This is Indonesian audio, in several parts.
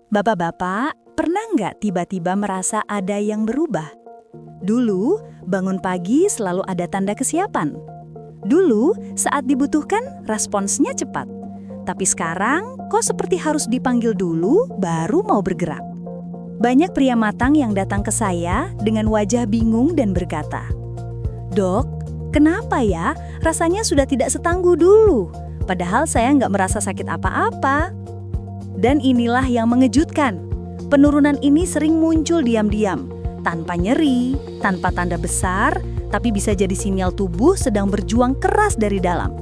Bapak-bapak, pernah nggak tiba-tiba merasa ada yang berubah? Dulu, bangun pagi selalu ada tanda kesiapan. Dulu, saat dibutuhkan, responsnya cepat. Tapi sekarang, kok seperti harus dipanggil dulu, baru mau bergerak. Banyak pria matang yang datang ke saya dengan wajah bingung dan berkata, "Dok, kenapa ya rasanya sudah tidak setangguh dulu? Padahal saya nggak merasa sakit apa-apa." Dan inilah yang mengejutkan. Penurunan ini sering muncul diam-diam, tanpa nyeri, tanpa tanda besar, tapi bisa jadi sinyal tubuh sedang berjuang keras dari dalam.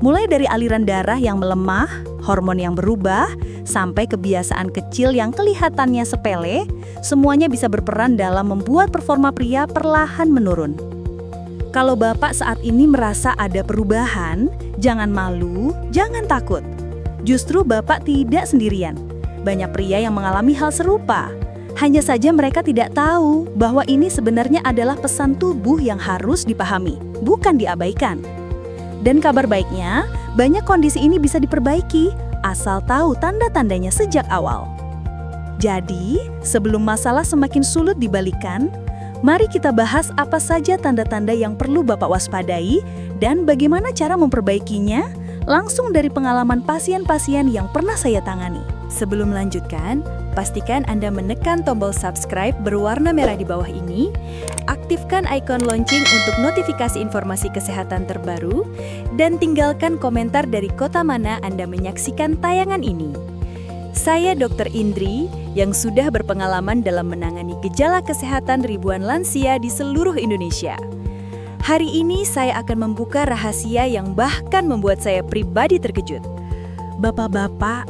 Mulai dari aliran darah yang melemah, hormon yang berubah, sampai kebiasaan kecil yang kelihatannya sepele, semuanya bisa berperan dalam membuat performa pria perlahan menurun. Kalau Bapak saat ini merasa ada perubahan, jangan malu, jangan takut. Justru Bapak tidak sendirian. Banyak pria yang mengalami hal serupa. Hanya saja mereka tidak tahu bahwa ini sebenarnya adalah pesan tubuh yang harus dipahami, bukan diabaikan. Dan kabar baiknya, banyak kondisi ini bisa diperbaiki, asal tahu tanda-tandanya sejak awal. Jadi, sebelum masalah semakin sulit dibalikan, mari kita bahas apa saja tanda-tanda yang perlu Bapak waspadai dan bagaimana cara memperbaikinya, langsung dari pengalaman pasien-pasien yang pernah saya tangani. Sebelum melanjutkan, pastikan Anda menekan tombol subscribe berwarna merah di bawah ini, aktifkan ikon lonceng untuk notifikasi informasi kesehatan terbaru, dan tinggalkan komentar dari kota mana Anda menyaksikan tayangan ini. Saya Dr. Indri, yang sudah berpengalaman dalam menangani gejala kesehatan ribuan lansia di seluruh Indonesia. Hari ini saya akan membuka rahasia yang bahkan membuat saya pribadi terkejut. Bapak-bapak,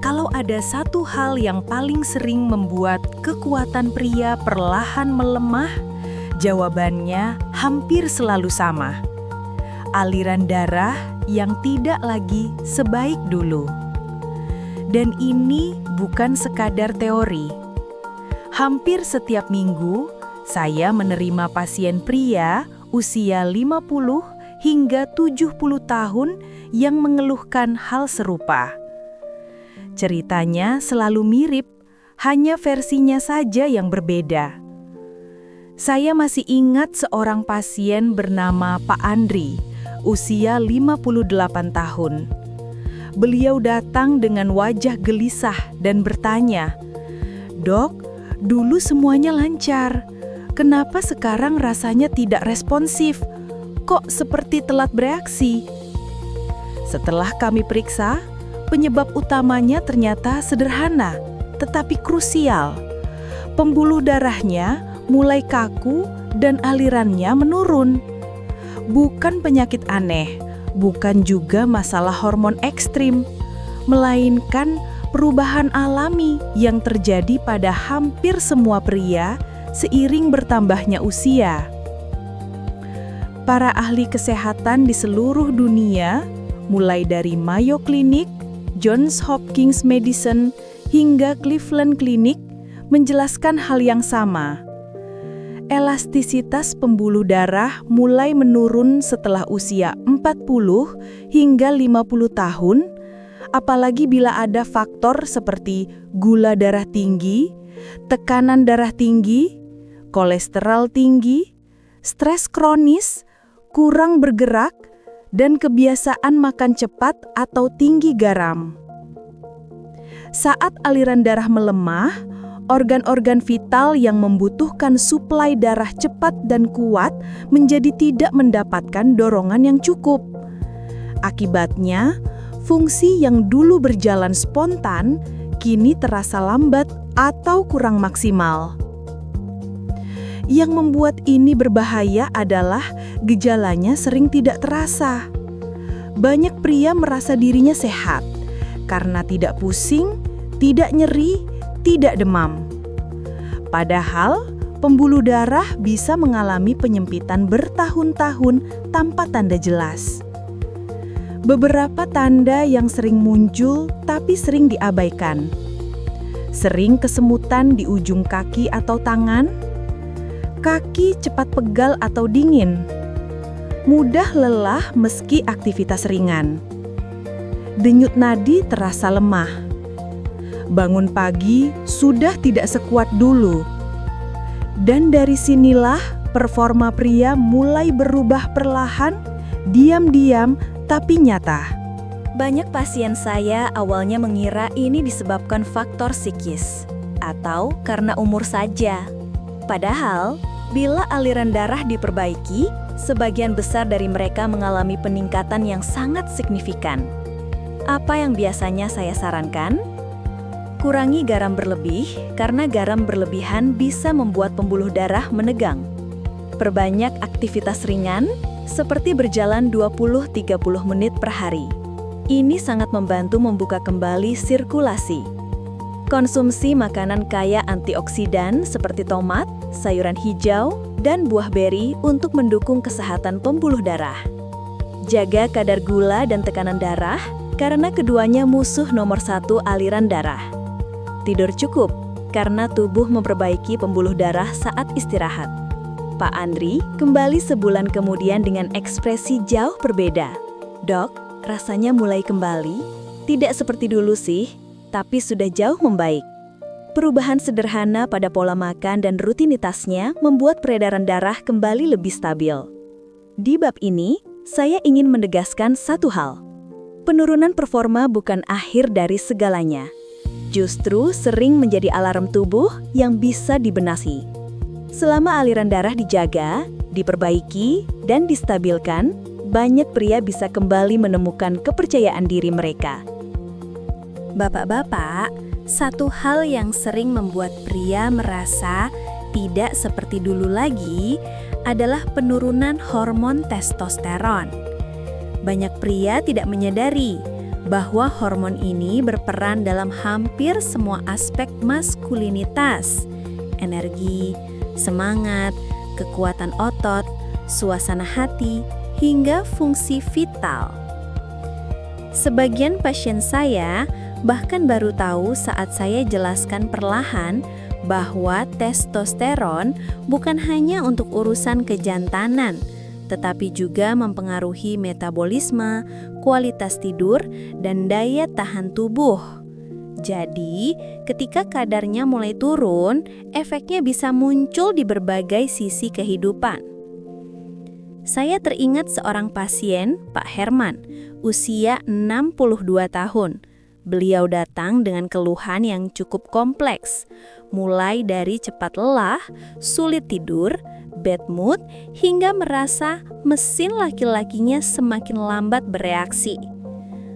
kalau ada satu hal yang paling sering membuat kekuatan pria perlahan melemah, jawabannya hampir selalu sama. Aliran darah yang tidak lagi sebaik dulu. Dan ini bukan sekadar teori. Hampir setiap minggu, saya menerima pasien pria usia 50 hingga 70 tahun yang mengeluhkan hal serupa. Ceritanya selalu mirip, hanya versinya saja yang berbeda. Saya masih ingat seorang pasien bernama Pak Andri, usia 58 tahun. Beliau datang dengan wajah gelisah dan bertanya, "Dok, dulu semuanya lancar. Kenapa sekarang rasanya tidak responsif? Kok seperti telat bereaksi?" Setelah kami periksa, penyebab utamanya ternyata sederhana, tetapi krusial. Pembuluh darahnya mulai kaku dan alirannya menurun. Bukan penyakit aneh, bukan juga masalah hormon ekstrim, melainkan perubahan alami yang terjadi pada hampir semua pria seiring bertambahnya usia. Para ahli kesehatan di seluruh dunia, mulai dari Mayo Clinic, Johns Hopkins Medicine, hingga Cleveland Clinic, menjelaskan hal yang sama. Elastisitas pembuluh darah mulai menurun setelah usia 40 hingga 50 tahun, apalagi bila ada faktor seperti gula darah tinggi, tekanan darah tinggi, kolesterol tinggi, stres kronis, kurang bergerak, dan kebiasaan makan cepat atau tinggi garam. Saat aliran darah melemah, organ-organ vital yang membutuhkan suplai darah cepat dan kuat menjadi tidak mendapatkan dorongan yang cukup. Akibatnya, fungsi yang dulu berjalan spontan kini terasa lambat atau kurang maksimal. Yang membuat ini berbahaya adalah gejalanya sering tidak terasa. Banyak pria merasa dirinya sehat karena tidak pusing, tidak nyeri, tidak demam. Padahal, pembuluh darah bisa mengalami penyempitan bertahun-tahun tanpa tanda jelas. Beberapa tanda yang sering muncul tapi sering diabaikan. Sering kesemutan di ujung kaki atau tangan, kaki cepat pegal atau dingin, mudah lelah meski aktivitas ringan, denyut nadi terasa lemah, bangun pagi sudah tidak sekuat dulu. Dan dari sinilah performa pria mulai berubah perlahan, diam-diam tapi nyata. Banyak pasien saya awalnya mengira ini disebabkan faktor psikis atau karena umur saja. Padahal, bila aliran darah diperbaiki, sebagian besar dari mereka mengalami peningkatan yang sangat signifikan. Apa yang biasanya saya sarankan? Kurangi garam berlebih, karena garam berlebihan bisa membuat pembuluh darah menegang. Perbanyak aktivitas ringan, seperti berjalan 20-30 menit per hari. Ini sangat membantu membuka kembali sirkulasi. Konsumsi makanan kaya antioksidan seperti tomat, sayuran hijau, dan buah beri untuk mendukung kesehatan pembuluh darah. Jaga kadar gula dan tekanan darah, karena keduanya musuh nomor 1 aliran darah. Tidur cukup, karena tubuh memperbaiki pembuluh darah saat istirahat. Pak Andri kembali sebulan kemudian dengan ekspresi jauh berbeda. Dok, rasanya mulai kembali. Tidak seperti dulu sih, tapi sudah jauh membaik. Perubahan sederhana pada pola makan dan rutinitasnya membuat peredaran darah kembali lebih stabil. Di bab ini, saya ingin menegaskan satu hal. Penurunan performa bukan akhir dari segalanya. Justru sering menjadi alarm tubuh yang bisa dibenahi. Selama aliran darah dijaga, diperbaiki, dan distabilkan, banyak pria bisa kembali menemukan kepercayaan diri mereka. Bapak-bapak, satu hal yang sering membuat pria merasa tidak seperti dulu lagi adalah penurunan hormon testosteron. Banyak pria tidak menyadari bahwa hormon ini berperan dalam hampir semua aspek maskulinitas, energi, semangat, kekuatan otot, suasana hati, hingga fungsi vital. Sebagian pasien saya bahkan baru tahu saat saya jelaskan perlahan bahwa testosteron bukan hanya untuk urusan kejantanan, tetapi juga mempengaruhi metabolisme, kualitas tidur, dan daya tahan tubuh. Jadi, ketika kadarnya mulai turun, efeknya bisa muncul di berbagai sisi kehidupan. Saya teringat seorang pasien, Pak Herman, usia 62 tahun. Beliau datang dengan keluhan yang cukup kompleks, mulai dari cepat lelah, sulit tidur, bad mood, hingga merasa mesin laki-lakinya semakin lambat bereaksi.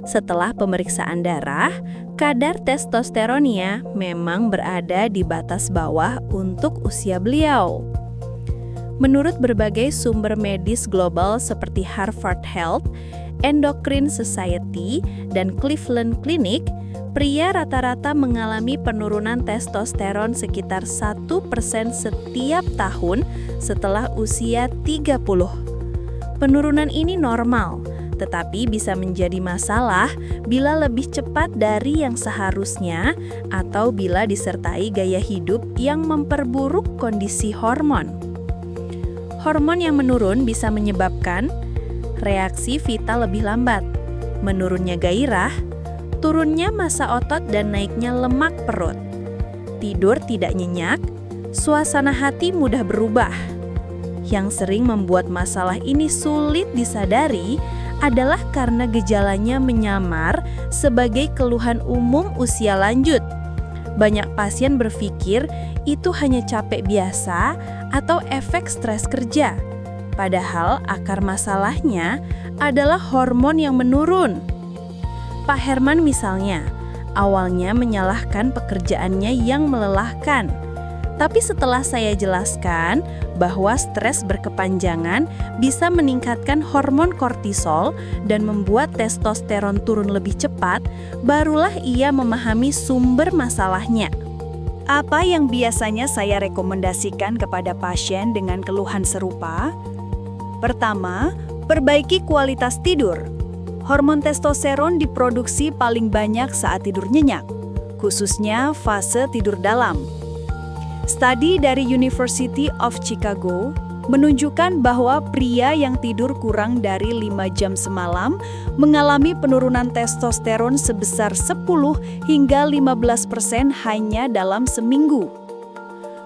Setelah pemeriksaan darah, kadar testosteronnya memang berada di batas bawah untuk usia beliau. Menurut berbagai sumber medis global seperti Harvard Health, Endocrine Society, dan Cleveland Clinic, pria rata-rata mengalami penurunan testosteron sekitar 1% setiap tahun setelah usia 30. Penurunan ini normal, tetapi bisa menjadi masalah bila lebih cepat dari yang seharusnya atau bila disertai gaya hidup yang memperburuk kondisi hormon. Hormon yang menurun bisa menyebabkan reaksi vital lebih lambat, menurunnya gairah, turunnya massa otot dan naiknya lemak perut, tidur tidak nyenyak, suasana hati mudah berubah. Yang sering membuat masalah ini sulit disadari adalah karena gejalanya menyamar sebagai keluhan umum usia lanjut. Banyak pasien berpikir itu hanya capek biasa atau efek stres kerja. Padahal akar masalahnya adalah hormon yang menurun. Pak Herman misalnya, awalnya menyalahkan pekerjaannya yang melelahkan. Tapi setelah saya jelaskan bahwa stres berkepanjangan bisa meningkatkan hormon kortisol dan membuat testosteron turun lebih cepat, barulah ia memahami sumber masalahnya. Apa yang biasanya saya rekomendasikan kepada pasien dengan keluhan serupa? Pertama, perbaiki kualitas tidur. Hormon testosteron diproduksi paling banyak saat tidur nyenyak, khususnya fase tidur dalam. Studi dari University of Chicago menunjukkan bahwa pria yang tidur kurang dari 5 jam semalam mengalami penurunan testosteron sebesar 10 hingga 15% hanya dalam seminggu.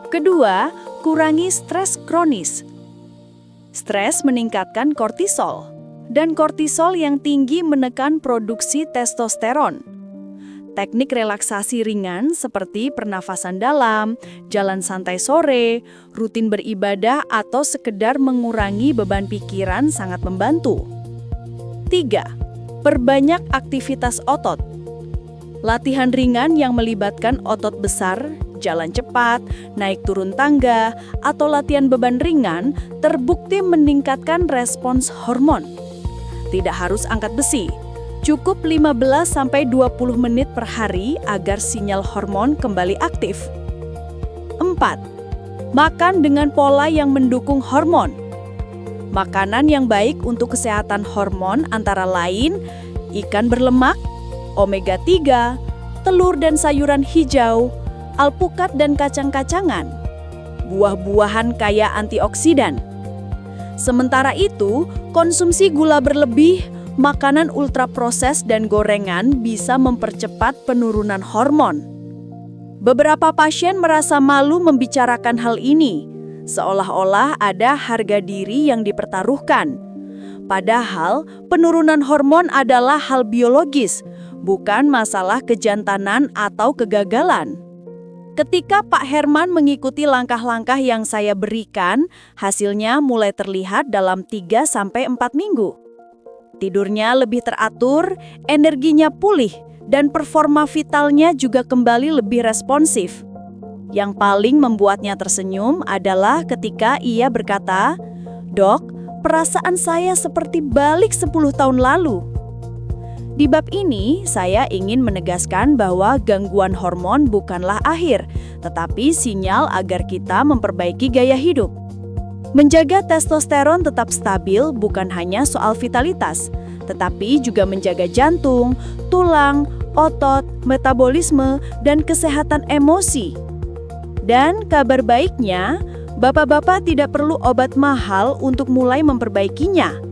Kedua, kurangi stres kronis. Stres meningkatkan kortisol, dan kortisol yang tinggi menekan produksi testosteron. Teknik relaksasi ringan seperti pernafasan dalam, jalan santai sore, rutin beribadah, atau sekedar mengurangi beban pikiran sangat membantu. 3. Perbanyak aktivitas otot. Latihan ringan yang melibatkan otot besar, jalan cepat, naik turun tangga, atau latihan beban ringan terbukti meningkatkan respons hormon. Tidak harus angkat besi, cukup 15-20 menit per hari agar sinyal hormon kembali aktif. 4. Makan dengan pola yang mendukung hormon. Makanan yang baik untuk kesehatan hormon antara lain ikan berlemak, omega 3, telur dan sayuran hijau, alpukat dan kacang-kacangan, buah-buahan kaya antioksidan. Sementara itu, konsumsi gula berlebih, makanan ultraproses dan gorengan bisa mempercepat penurunan hormon. Beberapa pasien merasa malu membicarakan hal ini, seolah-olah ada harga diri yang dipertaruhkan. Padahal, penurunan hormon adalah hal biologis, bukan masalah kejantanan atau kegagalan. Ketika Pak Herman mengikuti langkah-langkah yang saya berikan, hasilnya mulai terlihat dalam 3-4 minggu. Tidurnya lebih teratur, energinya pulih, dan performa vitalnya juga kembali lebih responsif. Yang paling membuatnya tersenyum adalah ketika ia berkata, "Dok, perasaan saya seperti balik 10 tahun lalu." Di bab ini, saya ingin menegaskan bahwa gangguan hormon bukanlah akhir, tetapi sinyal agar kita memperbaiki gaya hidup. Menjaga testosteron tetap stabil bukan hanya soal vitalitas, tetapi juga menjaga jantung, tulang, otot, metabolisme, dan kesehatan emosi. Dan kabar baiknya, bapak-bapak tidak perlu obat mahal untuk mulai memperbaikinya.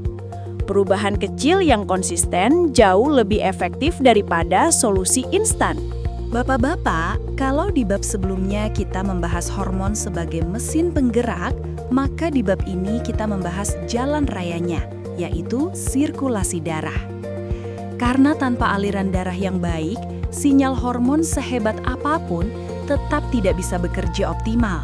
Perubahan kecil yang konsisten jauh lebih efektif daripada solusi instan. Bapak-bapak, kalau di bab sebelumnya kita membahas hormon sebagai mesin penggerak, maka di bab ini kita membahas jalan rayanya, yaitu sirkulasi darah. Karena tanpa aliran darah yang baik, sinyal hormon sehebat apapun tetap tidak bisa bekerja optimal.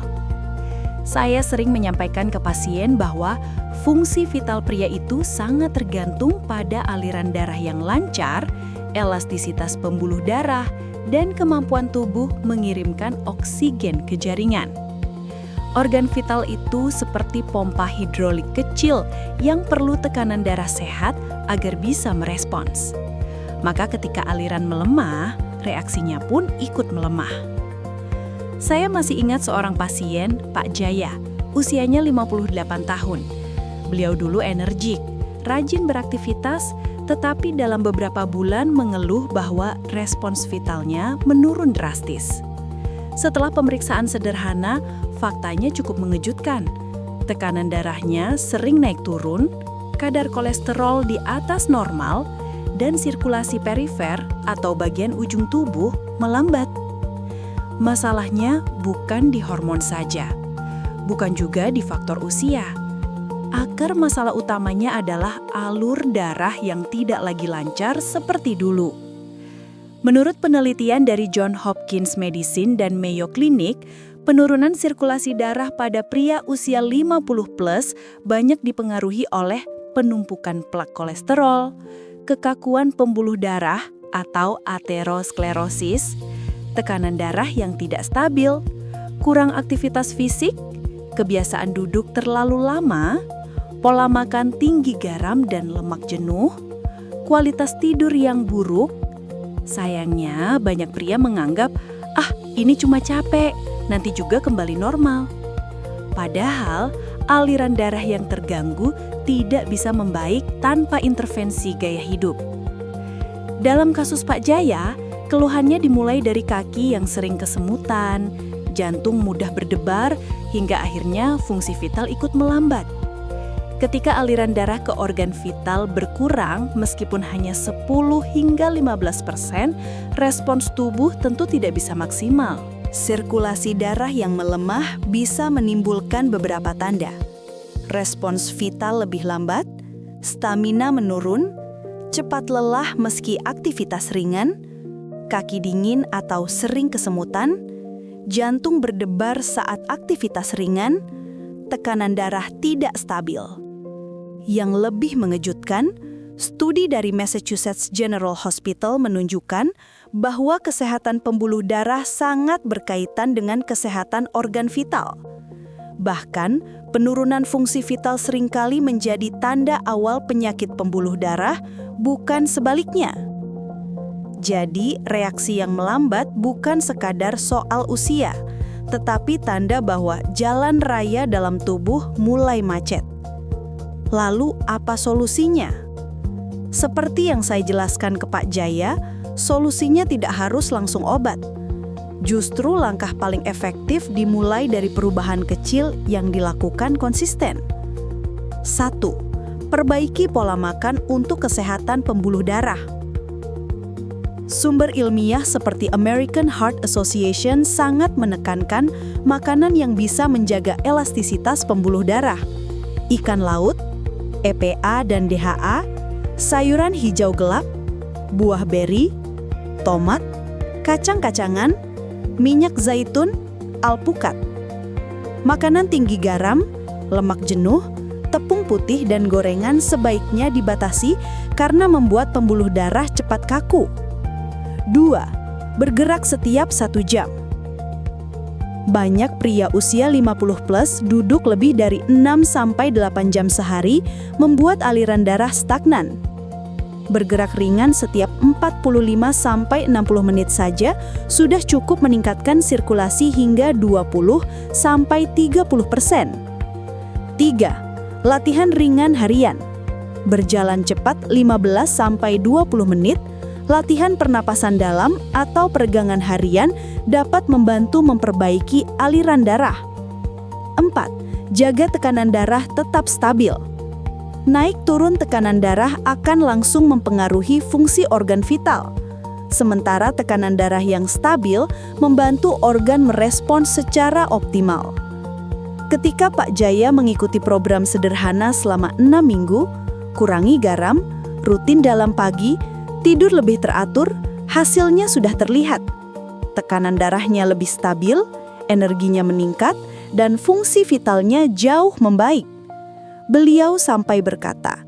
Saya sering menyampaikan ke pasien bahwa fungsi vital pria itu sangat tergantung pada aliran darah yang lancar, elastisitas pembuluh darah, dan kemampuan tubuh mengirimkan oksigen ke jaringan. Organ vital itu seperti pompa hidrolik kecil yang perlu tekanan darah sehat agar bisa merespons. Maka ketika aliran melemah, reaksinya pun ikut melemah. Saya masih ingat seorang pasien, Pak Jaya, usianya 58 tahun. Beliau dulu energik, rajin beraktivitas, tetapi dalam beberapa bulan mengeluh bahwa respons vitalnya menurun drastis. Setelah pemeriksaan sederhana, faktanya cukup mengejutkan. Tekanan darahnya sering naik turun, kadar kolesterol di atas normal, dan sirkulasi perifer atau bagian ujung tubuh melambat. Masalahnya bukan di hormon saja, bukan juga di faktor usia. Akar masalah utamanya adalah alur darah yang tidak lagi lancar seperti dulu. Menurut penelitian dari Johns Hopkins Medicine dan Mayo Clinic, penurunan sirkulasi darah pada pria usia 50 plus banyak dipengaruhi oleh penumpukan plak kolesterol, kekakuan pembuluh darah atau aterosklerosis, tekanan darah yang tidak stabil, kurang aktivitas fisik, kebiasaan duduk terlalu lama, pola makan tinggi garam dan lemak jenuh, kualitas tidur yang buruk. Sayangnya banyak pria menganggap, ini cuma capek, nanti juga kembali normal. Padahal aliran darah yang terganggu tidak bisa membaik tanpa intervensi gaya hidup. Dalam kasus Pak Jaya, keluhannya dimulai dari kaki yang sering kesemutan, jantung mudah berdebar, hingga akhirnya fungsi vital ikut melambat. Ketika aliran darah ke organ vital berkurang meskipun hanya 10 hingga 15%, respons tubuh tentu tidak bisa maksimal. Sirkulasi darah yang melemah bisa menimbulkan beberapa tanda. Respons vital lebih lambat, stamina menurun, cepat lelah meski aktivitas ringan, kaki dingin atau sering kesemutan, jantung berdebar saat aktivitas ringan, tekanan darah tidak stabil. Yang lebih mengejutkan, studi dari Massachusetts General Hospital menunjukkan bahwa kesehatan pembuluh darah sangat berkaitan dengan kesehatan organ vital. Bahkan, penurunan fungsi vital seringkali menjadi tanda awal penyakit pembuluh darah, bukan sebaliknya. Jadi, reaksi yang melambat bukan sekadar soal usia, tetapi tanda bahwa jalan raya dalam tubuh mulai macet. Lalu, apa solusinya? Seperti yang saya jelaskan ke Pak Jaya, solusinya tidak harus langsung obat. Justru langkah paling efektif dimulai dari perubahan kecil yang dilakukan konsisten. 1. Perbaiki pola makan untuk kesehatan pembuluh darah. Sumber ilmiah seperti American Heart Association sangat menekankan makanan yang bisa menjaga elastisitas pembuluh darah. Ikan laut, EPA dan DHA, sayuran hijau gelap, buah beri, tomat, kacang-kacangan, minyak zaitun, alpukat. Makanan tinggi garam, lemak jenuh, tepung putih dan gorengan sebaiknya dibatasi karena membuat pembuluh darah cepat kaku. 2. Bergerak setiap 1 jam. Banyak pria usia 50+ duduk lebih dari 6-8 jam sehari membuat aliran darah stagnan. Bergerak ringan setiap 45-60 menit saja sudah cukup meningkatkan sirkulasi hingga 20-30%. 3. Latihan ringan harian. Berjalan cepat 15-20 menit, latihan pernapasan dalam atau peregangan harian dapat membantu memperbaiki aliran darah. 4. Jaga tekanan darah tetap stabil. Naik turun tekanan darah akan langsung mempengaruhi fungsi organ vital. Sementara tekanan darah yang stabil membantu organ merespons secara optimal. Ketika Pak Jaya mengikuti program sederhana selama 6 minggu, kurangi garam, rutin dalam pagi, tidur lebih teratur, hasilnya sudah terlihat. Tekanan darahnya lebih stabil, energinya meningkat, dan fungsi vitalnya jauh membaik. Beliau sampai berkata,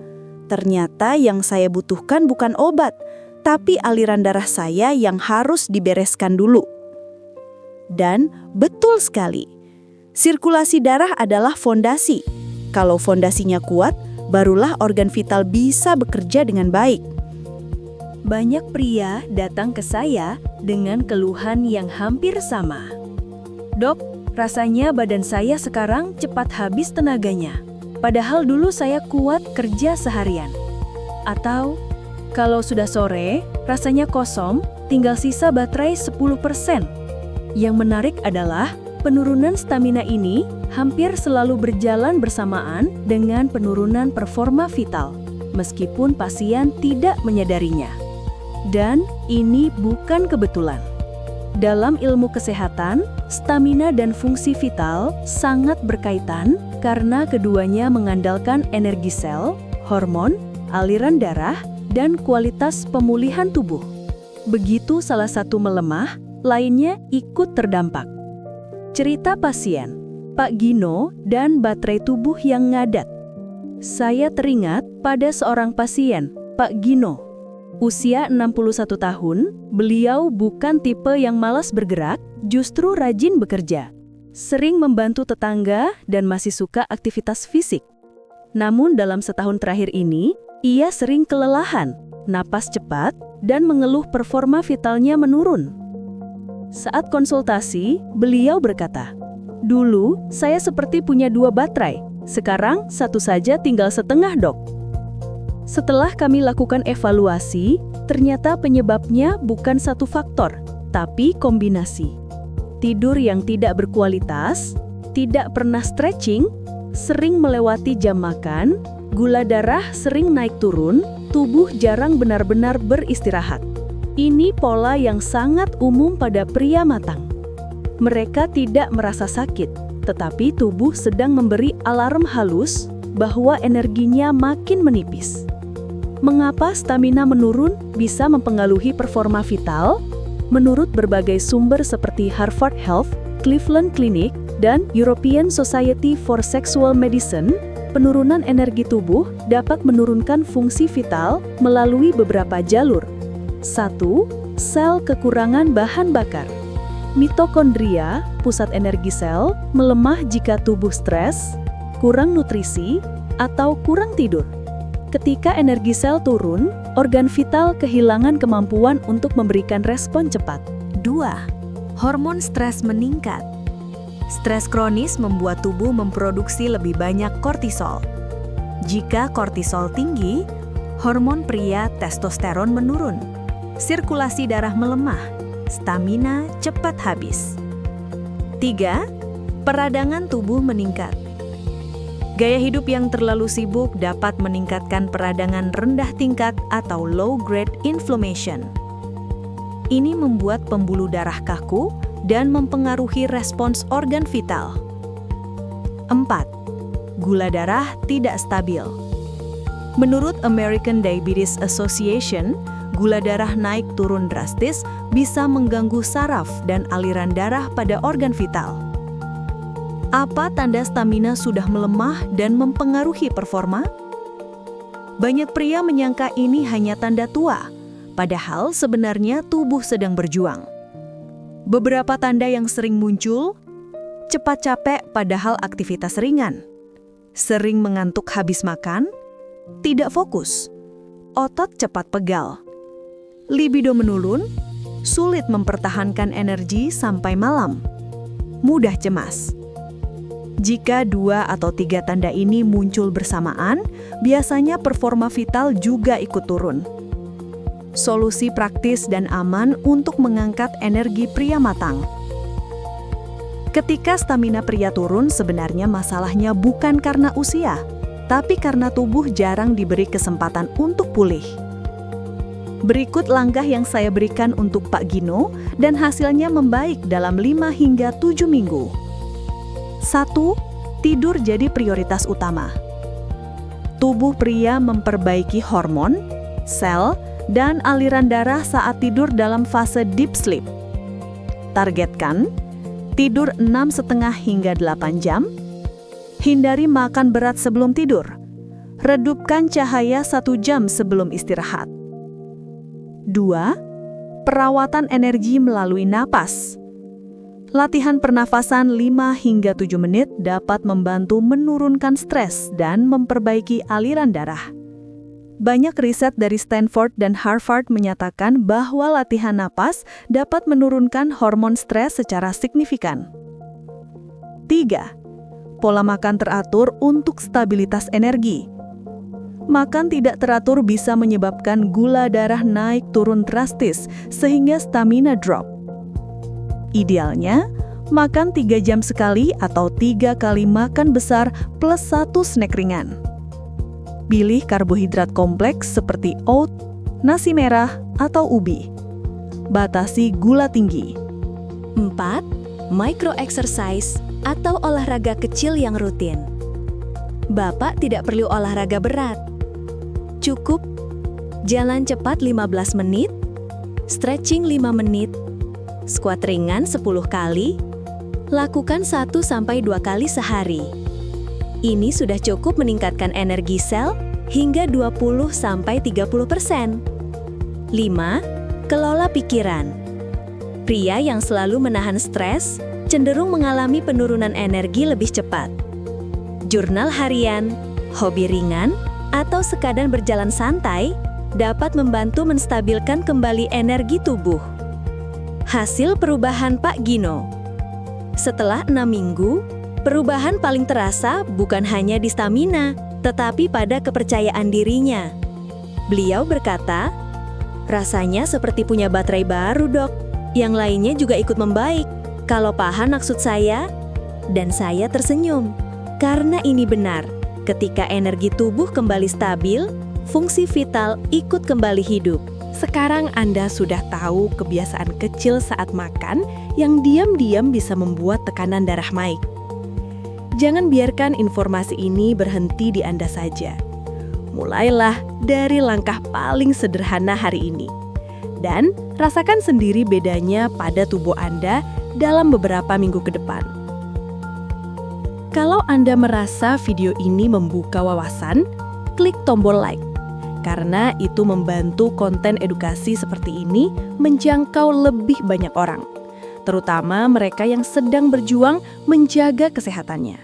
"Ternyata yang saya butuhkan bukan obat, tapi aliran darah saya yang harus dibereskan dulu." Dan betul sekali, sirkulasi darah adalah fondasi. Kalau fondasinya kuat, barulah organ vital bisa bekerja dengan baik. Banyak pria datang ke saya dengan keluhan yang hampir sama. "Dok, rasanya badan saya sekarang cepat habis tenaganya. Padahal dulu saya kuat kerja seharian." Atau, "Kalau sudah sore, rasanya kosong, tinggal sisa baterai 10%. Yang menarik adalah, penurunan stamina ini hampir selalu berjalan bersamaan dengan penurunan performa vital, meskipun pasien tidak menyadarinya. Dan ini bukan kebetulan. Dalam ilmu kesehatan, stamina dan fungsi vital sangat berkaitan karena keduanya mengandalkan energi sel, hormon, aliran darah, dan kualitas pemulihan tubuh. Begitu salah satu melemah, lainnya ikut terdampak. Cerita pasien, Pak Gino dan baterai tubuh yang ngadat. Saya teringat pada seorang pasien, Pak Gino. Usia 61 tahun, beliau bukan tipe yang malas bergerak, justru rajin bekerja. Sering membantu tetangga dan masih suka aktivitas fisik. Namun dalam setahun terakhir ini, ia sering kelelahan, napas cepat, dan mengeluh performa vitalnya menurun. Saat konsultasi, beliau berkata, "Dulu saya seperti punya 2 baterai, sekarang satu saja tinggal setengah, Dok." Setelah kami lakukan evaluasi, ternyata penyebabnya bukan satu faktor, tapi kombinasi. tidur yang tidak berkualitas, tidak pernah stretching, sering melewati jam makan, gula darah sering naik turun, tubuh jarang benar-benar beristirahat. Ini pola yang sangat umum pada pria matang. Mereka tidak merasa sakit, tetapi tubuh sedang memberi alarm halus bahwa energinya makin menipis. Mengapa stamina menurun bisa mempengaruhi performa vital? Menurut berbagai sumber seperti Harvard Health, Cleveland Clinic, dan European Society for Sexual Medicine, penurunan energi tubuh dapat menurunkan fungsi vital melalui beberapa jalur. 1. Sel kekurangan bahan bakar. Mitokondria, pusat energi sel, melemah jika tubuh stres, kurang nutrisi, atau kurang tidur. Ketika energi sel turun, organ vital kehilangan kemampuan untuk memberikan respon cepat. 2. Hormon stres meningkat. Stres kronis membuat tubuh memproduksi lebih banyak kortisol. Jika kortisol tinggi, hormon pria testosteron menurun. Sirkulasi darah melemah, stamina cepat habis. 3. Peradangan tubuh meningkat. Gaya hidup yang terlalu sibuk dapat meningkatkan peradangan rendah tingkat atau low-grade inflammation. Ini membuat pembuluh darah kaku dan mempengaruhi respons organ vital. 4. Gula darah tidak stabil. Menurut American Diabetes Association, gula darah naik turun drastis bisa mengganggu saraf dan aliran darah pada organ vital. Apa tanda stamina sudah melemah dan mempengaruhi performa? Banyak pria menyangka ini hanya tanda tua, padahal sebenarnya tubuh sedang berjuang. Beberapa tanda yang sering muncul: cepat capek padahal aktivitas ringan, sering mengantuk habis makan, tidak fokus, otot cepat pegal, libido menurun, sulit mempertahankan energi sampai malam, mudah cemas. Jika 2 atau 3 tanda ini muncul bersamaan, biasanya performa vital juga ikut turun. Solusi praktis dan aman untuk mengangkat energi pria matang. Ketika stamina pria turun, sebenarnya masalahnya bukan karena usia, tapi karena tubuh jarang diberi kesempatan untuk pulih. Berikut langkah yang saya berikan untuk Pak Gino dan hasilnya membaik dalam 5 hingga 7 minggu. 1. Tidur jadi prioritas utama. Tubuh pria memperbaiki hormon, sel, dan aliran darah saat tidur dalam fase deep sleep. Targetkan tidur 6,5 hingga 8 jam. Hindari makan berat sebelum tidur. Redupkan cahaya 1 jam sebelum istirahat. 2. Perawatan energi melalui napas. Latihan pernafasan 5 hingga 7 menit dapat membantu menurunkan stres dan memperbaiki aliran darah. Banyak riset dari Stanford dan Harvard menyatakan bahwa latihan napas dapat menurunkan hormon stres secara signifikan. 3. Pola makan teratur untuk stabilitas energi. Makan tidak teratur bisa menyebabkan gula darah naik turun drastis sehingga stamina drop. Idealnya, makan 3 jam sekali atau 3 kali makan besar plus 1 snack ringan. Pilih karbohidrat kompleks seperti oat, nasi merah, atau ubi. Batasi gula tinggi. 4. Micro exercise atau olahraga kecil yang rutin. Bapak tidak perlu olahraga berat. Cukup jalan cepat 15 menit, stretching 5 menit, squat ringan 10 kali, lakukan 1-2 kali sehari. Ini sudah cukup meningkatkan energi sel hingga 20-30%. 5. Kelola pikiran. Pria yang selalu menahan stres cenderung mengalami penurunan energi lebih cepat. Jurnal harian, hobi ringan, atau sekadar berjalan santai dapat membantu menstabilkan kembali energi tubuh. Hasil perubahan Pak Gino. Setelah 6 minggu, perubahan paling terasa bukan hanya di stamina, tetapi pada kepercayaan dirinya. Beliau berkata, "Rasanya seperti punya baterai baru, Dok. Yang lainnya juga ikut membaik. Kalau paham maksud saya, dan saya tersenyum. Karena ini benar, ketika energi tubuh kembali stabil, fungsi vital ikut kembali hidup. Sekarang Anda sudah tahu kebiasaan kecil saat makan yang diam-diam bisa membuat tekanan darah naik. Jangan biarkan informasi ini berhenti di Anda saja. Mulailah dari langkah paling sederhana hari ini. Dan rasakan sendiri bedanya pada tubuh Anda dalam beberapa minggu ke depan. Kalau Anda merasa video ini membuka wawasan, klik tombol like. Karena itu membantu konten edukasi seperti ini menjangkau lebih banyak orang, terutama mereka yang sedang berjuang menjaga kesehatannya.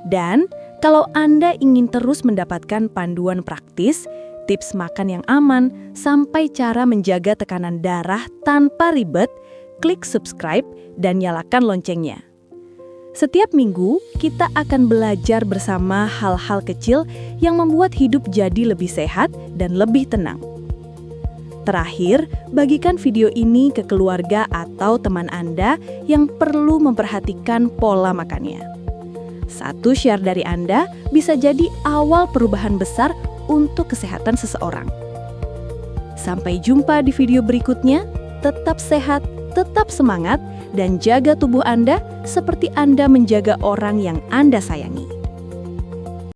Dan kalau Anda ingin terus mendapatkan panduan praktis, tips makan yang aman, sampai cara menjaga tekanan darah tanpa ribet, klik subscribe dan nyalakan loncengnya. Setiap minggu, kita akan belajar bersama hal-hal kecil yang membuat hidup jadi lebih sehat dan lebih tenang. Terakhir, bagikan video ini ke keluarga atau teman Anda yang perlu memperhatikan pola makannya. Satu share dari Anda bisa jadi awal perubahan besar untuk kesehatan seseorang. Sampai jumpa di video berikutnya, tetap sehat, tetap semangat, dan jaga tubuh Anda seperti Anda menjaga orang yang Anda sayangi.